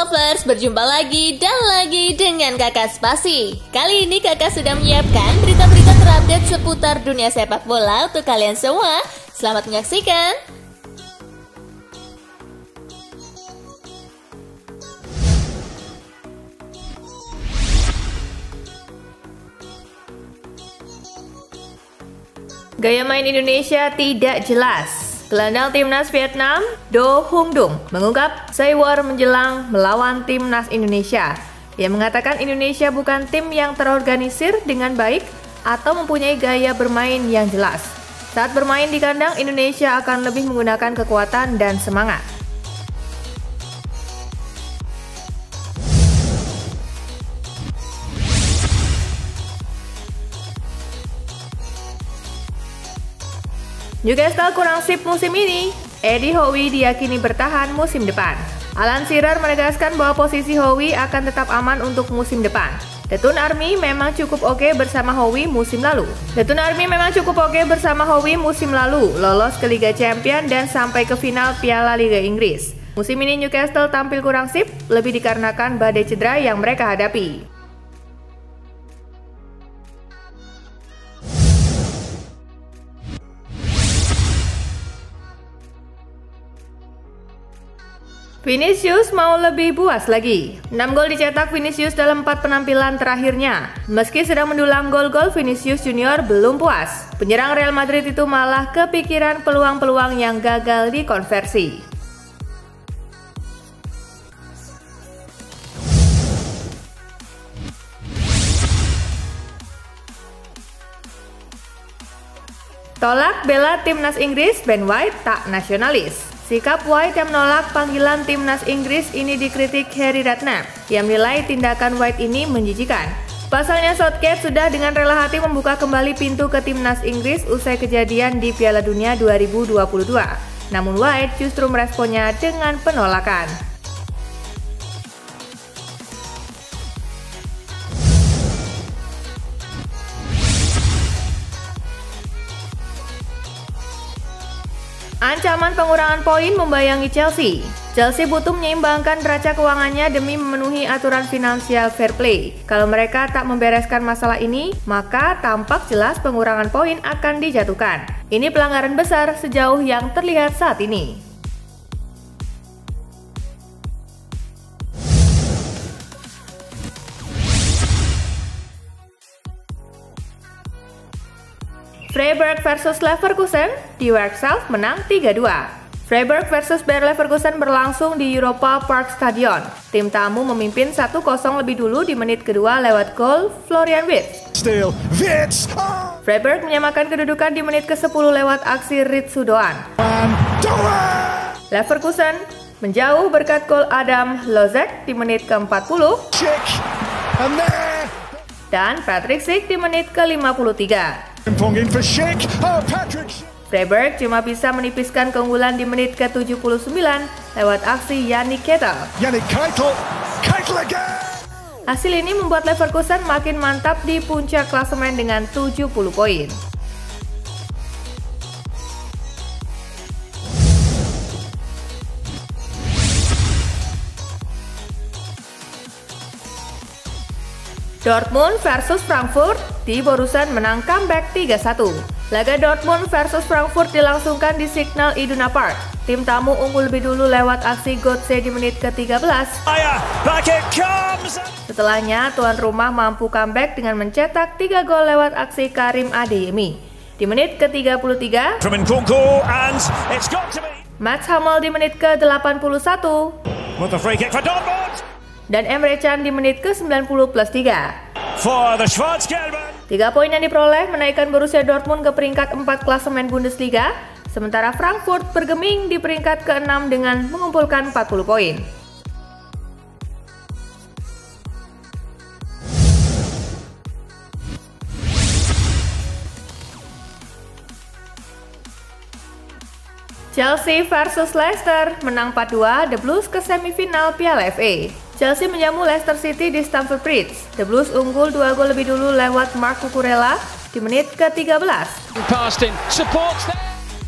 Lovers, berjumpa lagi dan lagi dengan Kakak Spasi. Kali ini Kakak sudah menyiapkan berita-berita terupdate seputar dunia sepak bola untuk kalian semua. Selamat menyaksikan. Gaya main Indonesia tidak jelas. Gelandang timnas Vietnam, Do Hung Dung, mengungkap say war menjelang melawan timnas Indonesia. Ia mengatakan Indonesia bukan tim yang terorganisir dengan baik atau mempunyai gaya bermain yang jelas. Saat bermain di kandang, Indonesia akan lebih menggunakan kekuatan dan semangat. Newcastle kurang sip musim ini. Eddie Howe diyakini bertahan musim depan. Alan Shearer menegaskan bahwa posisi Howe akan tetap aman untuk musim depan. The Toon Army memang cukup oke bersama Howe musim lalu. Lolos ke Liga Champions dan sampai ke final Piala Liga Inggris. Musim ini Newcastle tampil kurang sip, lebih dikarenakan badai cedera yang mereka hadapi. Vinicius mau lebih buas lagi. 6 gol dicetak Vinicius dalam 4 penampilan terakhirnya. Meski sedang mendulang gol-gol, Vinicius Junior belum puas. Penyerang Real Madrid itu malah kepikiran peluang-peluang yang gagal dikonversi. Tolak bela timnas Inggris, Ben White tak nasionalis. Sikap White yang menolak panggilan timnas Inggris ini dikritik Harry Redknapp, yang menilai tindakan White ini menjijikan. Pasalnya Southgate sudah dengan rela hati membuka kembali pintu ke timnas Inggris usai kejadian di Piala Dunia 2022. Namun White justru meresponnya dengan penolakan. Ancaman pengurangan poin membayangi Chelsea. Chelsea butuh menyeimbangkan neraca keuangannya demi memenuhi aturan finansial fair play. Kalau mereka tak membereskan masalah ini, maka tampak jelas pengurangan poin akan dijatuhkan. Ini pelanggaran besar sejauh yang terlihat saat ini. Freiburg versus Leverkusen, di Werkself menang 3-2. Freiburg versus Bayer Leverkusen berlangsung di Europa Park Stadion. Tim tamu memimpin 1-0 lebih dulu di menit kedua lewat gol Florian Wirtz. Freiburg menyamakan kedudukan di menit ke-10 lewat aksi Ritsu Doan. Leverkusen menjauh berkat gol Adam Lozek di menit ke-40 dan Patrick Schick di menit ke-53. Freiburg cuma bisa menipiskan keunggulan di menit ke-79 lewat aksi Yannick Keitel. Hasil ini membuat Leverkusen makin mantap di puncak klasemen dengan 70 poin. Dortmund versus Frankfurt, di Borussen menang comeback 3-1. Laga Dortmund versus Frankfurt dilangsungkan di Signal Iduna Park. Tim tamu unggul lebih dulu lewat aksi Götze di menit ke-13. Setelahnya, tuan rumah mampu comeback dengan mencetak 3 gol lewat aksi Karim Adeyemi. Di menit ke-33, Mats Hummels di menit ke-81. Dan Emre Can di menit ke-90+3. 3 poin yang diperoleh menaikkan Borussia Dortmund ke peringkat 4 klasemen Bundesliga, sementara Frankfurt bergeming di peringkat ke-6 dengan mengumpulkan 40 poin. Chelsea versus Leicester menang 4-2, The Blues ke semifinal Piala FA. Chelsea menjamu Leicester City di Stamford Bridge. The Blues unggul 2 gol lebih dulu lewat Marc Cucurella di menit ke-13.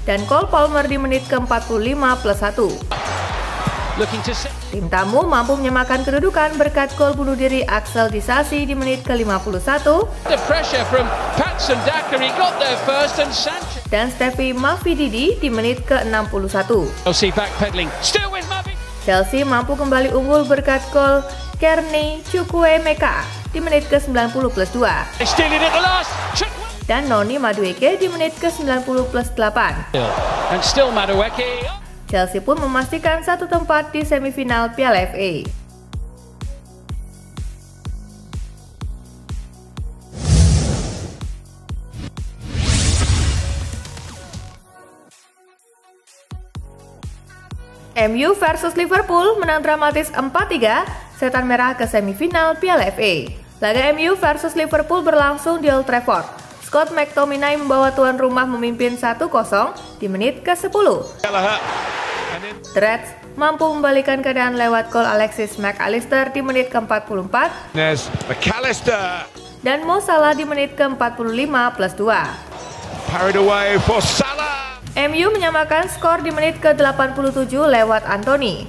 Dan Cole Palmer di menit ke-45+1. Tim tamu mampu menyamakan kedudukan berkat gol bunuh diri Axel Disasi di menit ke-51 dan Steffi Mafididi di menit ke-61. Chelsea mampu kembali unggul berkat gol Kearney Chukwuemeka di menit ke-90+2 dan Noni Madueke di menit ke-90+8. Chelsea pun memastikan satu tempat di semifinal Piala FA. MU versus Liverpool menang dramatis 4-3, setan merah ke semifinal Piala FA. Laga MU versus Liverpool berlangsung di Old Trafford. Scott McTominay membawa tuan rumah memimpin 1-0 di menit ke-10. The Reds mampu membalikan keadaan lewat gol Alexis Mac Allister di menit ke-44 dan Mo Salah di menit ke-45+2. MU menyamakan skor di menit ke-87 lewat Anthony.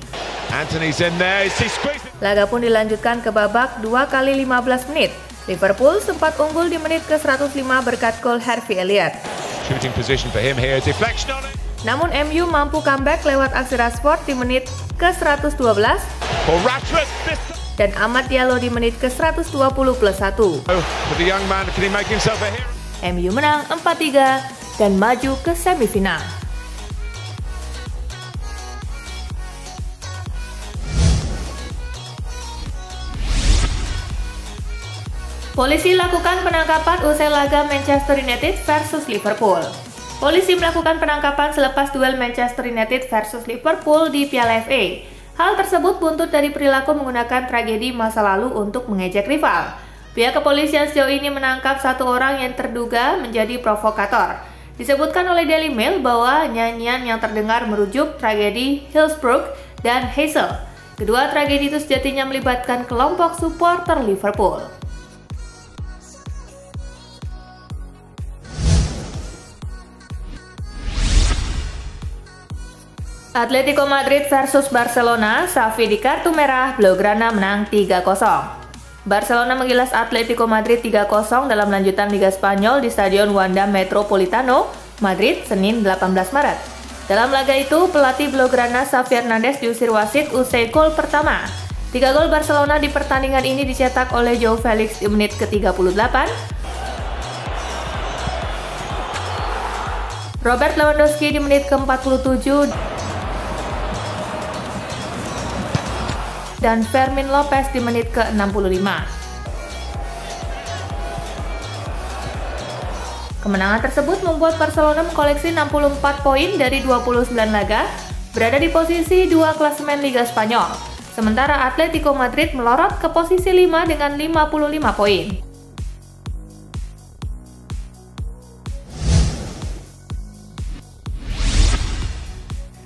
Laga pun dilanjutkan ke babak 2x15 menit. Liverpool sempat unggul di menit ke-105 berkat gol Harvey Elliott. Namun MU mampu comeback lewat aksi Rashford di menit ke-112 dan Amad Diallo di menit ke-120+1. MU menang 4-3 dan maju ke semifinal. Polisi lakukan penangkapan usai laga Manchester United versus Liverpool. Polisi melakukan penangkapan selepas duel Manchester United versus Liverpool di Piala FA. Hal tersebut buntut dari perilaku menggunakan tragedi masa lalu untuk mengejek rival. Pihak kepolisian sejauh ini menangkap satu orang yang terduga menjadi provokator. Disebutkan oleh Daily Mail bahwa nyanyian yang terdengar merujuk tragedi Hillsborough dan Hazel. Kedua tragedi itu sejatinya melibatkan kelompok supporter Liverpool. Atletico Madrid versus Barcelona, Xavi di kartu merah, Blaugrana menang 3-0. Barcelona menggilas Atletico Madrid 3-0 dalam lanjutan Liga Spanyol di Stadion Wanda Metropolitano, Madrid, Senin 18 Maret. Dalam laga itu, pelatih Blaugrana Xavi Hernandez diusir wasit usai gol pertama. 3 gol Barcelona di pertandingan ini dicetak oleh Joao Felix di menit ke-38, Robert Lewandowski di menit ke-47, dan Fermin Lopez di menit ke-65. Kemenangan tersebut membuat Barcelona mengkoleksi 64 poin dari 29 laga, berada di posisi 2 klasemen Liga Spanyol. Sementara Atletico Madrid melorot ke posisi 5 dengan 55 poin.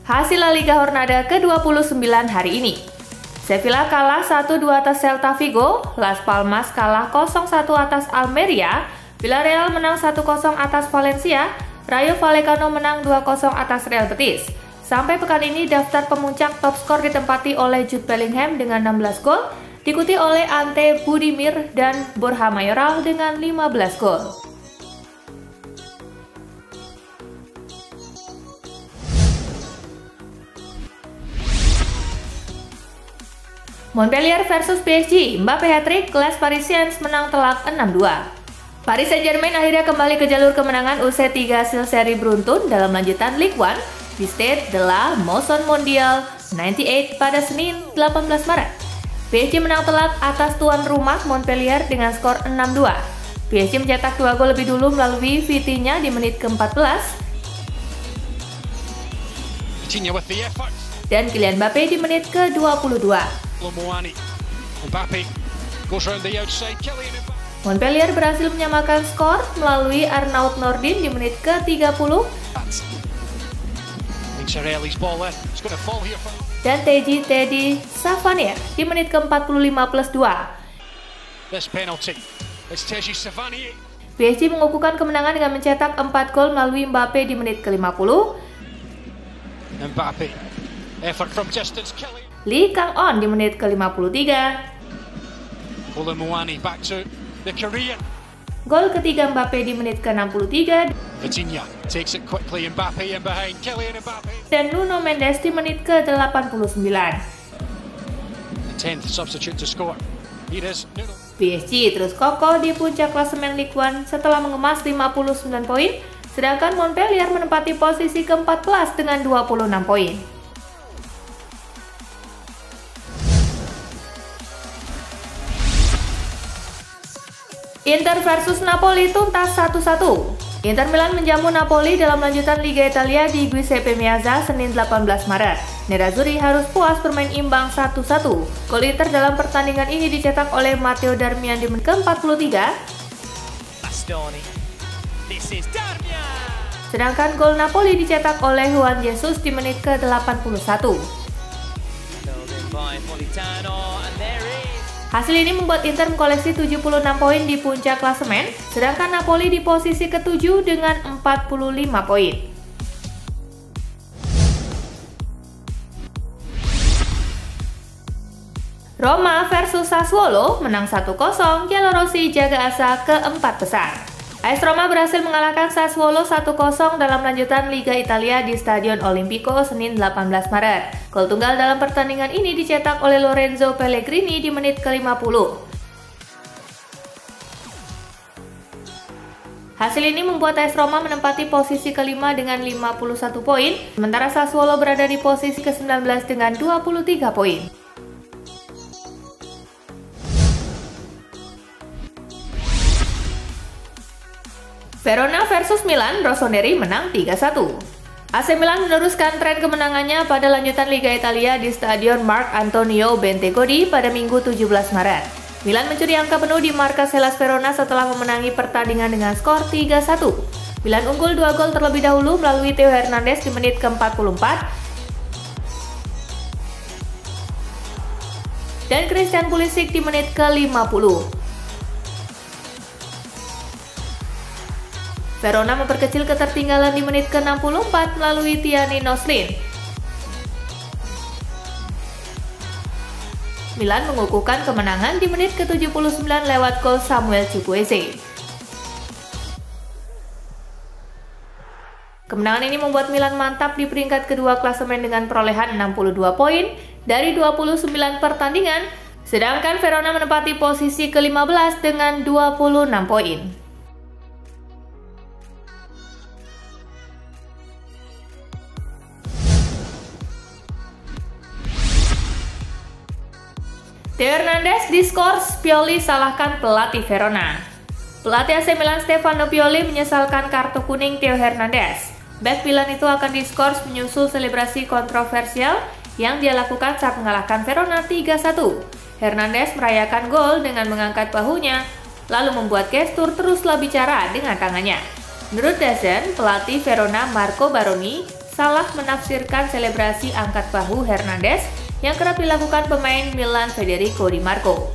Hasil La Liga Jornada ke-29 hari ini. Sevilla kalah 1-2 atas Celta Vigo, Las Palmas kalah 0-1 atas Almeria, Villarreal menang 1-0 atas Valencia, Rayo Vallecano menang 2-0 atas Real Betis. Sampai pekan ini daftar pemuncak top skor ditempati oleh Jude Bellingham dengan 16 gol, diikuti oleh Ante Budimir dan Borja Mayoral dengan 15 gol. Montpellier versus PSG, Mbappe hat-trick, Les Parisiens menang telak 6-2. Paris Saint-Germain akhirnya kembali ke jalur kemenangan usai 3 hasil seri beruntun dalam lanjutan Ligue 1 di Stade de la Moisson Mondial 98 pada Senin 18 Maret. PSG menang telak atas tuan rumah Montpellier dengan skor 6-2. PSG mencetak 2 gol lebih dulu melalui Vitinha di menit ke-14 dan Kylian Mbappe di menit ke-22. Montpellier berhasil menyamakan skor melalui Arnaud Nordin di menit ke-30 dan Teddy Savanier di menit ke-45+2. PSG mengukuhkan kemenangan dengan mencetak 4 gol melalui Mbappe di menit ke-50 Lee Kang-on di menit ke-53. Gol ketiga Mbappe di menit ke-63. Dan Nuno Mendes di menit ke-89. PSG terus kokoh di puncak klasemen Ligue 1 setelah mengemas 59 poin, sedangkan Montpellier menempati posisi ke-14 dengan 26 poin. Inter versus Napoli tuntas 1-1. Inter Milan menjamu Napoli dalam lanjutan Liga Italia di Giuseppe Meazza Senin 18 Maret. Nerazzurri harus puas bermain imbang 1-1. Gol Inter dalam pertandingan ini dicetak oleh Matteo Darmian di menit ke-43. Sedangkan gol Napoli dicetak oleh Juan Jesus di menit ke-81. Hasil ini membuat Inter mengkoleksi 76 poin di puncak klasemen, sedangkan Napoli di posisi ke-7 dengan 45 poin. Roma versus Sassuolo menang 1-0, Giallorossi jaga asa ke-4 besar. AS Roma berhasil mengalahkan Sassuolo 1-0 dalam lanjutan Liga Italia di Stadion Olimpico Senin 18 Maret. Gol tunggal dalam pertandingan ini dicetak oleh Lorenzo Pellegrini di menit ke-50. Hasil ini membuat AS Roma menempati posisi ke-5 dengan 51 poin, sementara Sassuolo berada di posisi ke-19 dengan 23 poin. Verona versus Milan, Rossoneri menang 3-1. AC Milan meneruskan tren kemenangannya pada lanjutan Liga Italia di Stadion Marc Antonio Bentegodi pada Minggu 17 Maret. Milan mencuri angka penuh di markas Hellas Verona setelah memenangi pertandingan dengan skor 3-1. Milan unggul 2 gol terlebih dahulu melalui Theo Hernandez di menit ke-44 dan Christian Pulisic di menit ke-50. Verona memperkecil ketertinggalan di menit ke-64 melalui Tiani Noslin. Milan mengukuhkan kemenangan di menit ke-79 lewat gol Samuel Chukwueze. Kemenangan ini membuat Milan mantap di peringkat kedua klasemen dengan perolehan 62 poin dari 29 pertandingan, sedangkan Verona menempati posisi ke-15 dengan 26 poin. Theo Hernandez diskors, Pioli salahkan pelatih Verona. Pelatih AC Milan Stefano Pioli menyesalkan kartu kuning Theo Hernandez. Bek Milan itu akan diskors menyusul selebrasi kontroversial yang dia lakukan saat mengalahkan Verona 3-1. Hernandez merayakan gol dengan mengangkat bahunya, lalu membuat gestur teruslah bicara dengan tangannya. Menurut DAZN, pelatih Verona Marco Baroni salah menafsirkan selebrasi angkat bahu Hernandez yang kerap dilakukan pemain Milan Federico Di Marco.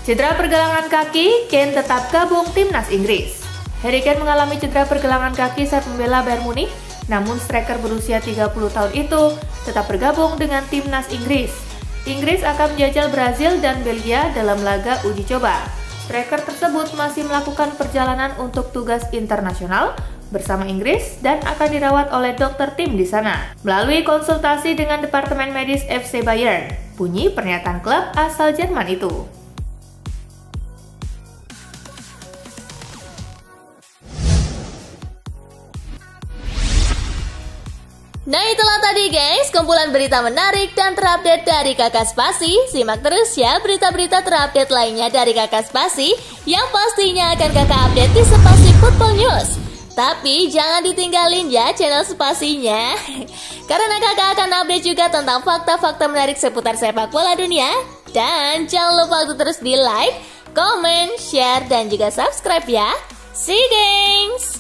Cedera pergelangan kaki, Kane tetap gabung timnas Inggris. Harry Kane mengalami cedera pergelangan kaki saat membela Bayern Munich, namun striker berusia 30 tahun itu tetap bergabung dengan timnas Inggris. Inggris akan menjajal Brazil dan Belgia dalam laga uji coba. Striker tersebut masih melakukan perjalanan untuk tugas internasional bersama Inggris dan akan dirawat oleh dokter tim di sana. Melalui konsultasi dengan Departemen Medis FC Bayern, bunyi pernyataan klub asal Jerman itu. Nah itulah tadi guys, kumpulan berita menarik dan terupdate dari Kakak Spasi. Simak terus ya berita-berita terupdate lainnya dari Kakak Spasi yang pastinya akan Kakak update di Spasi Football News. Tapi jangan ditinggalin ya channel Spasinya, karena Kakak akan update juga tentang fakta-fakta menarik seputar sepak bola dunia. Dan jangan lupa untuk terus di like, comment, share, dan juga subscribe ya. See you guys!